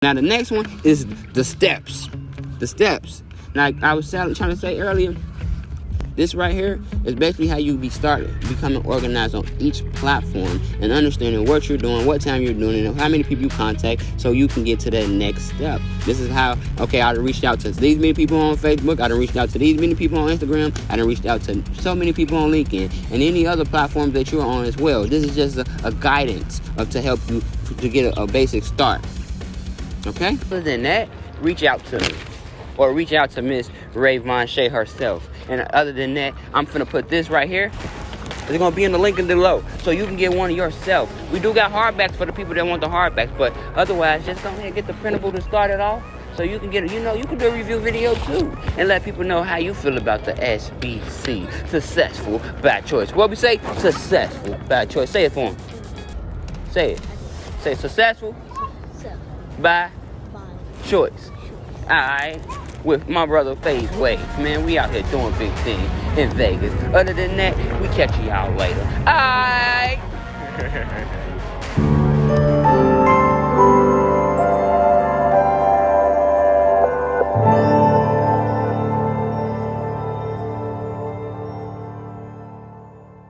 Now the next one is the steps. The steps. Now I was trying to say earlier, this right here is basically how you becoming organized on each platform and understanding what you're doing, what time you're doing it, and how many people you contact so you can get to that next step. This is how, okay, I done reached out to these many people on Facebook, I done reached out to these many people on Instagram, I done reached out to so many people on LinkedIn, and any other platforms that you're on as well. This is just a guidance to help you to get a basic start. Okay? Other than that, reach out to me. Or reach out to Miss Ray Von Shea herself. And other than that, I'm finna put this right here. It's gonna be in the link below, so you can get one yourself. We do got hardbacks for the people that want the hardbacks, but otherwise, just go ahead and get the printable to start it off. So you can get it, you can do a review video too. And let people know how you feel about the SBC, successful by choice. What we say? Successful by choice. Say it for them. Say it. Say successful by choice. Alright, with my brother FaZe Wave. Man, we out here doing big things in Vegas. Other than that, we catch y'all later. Alright.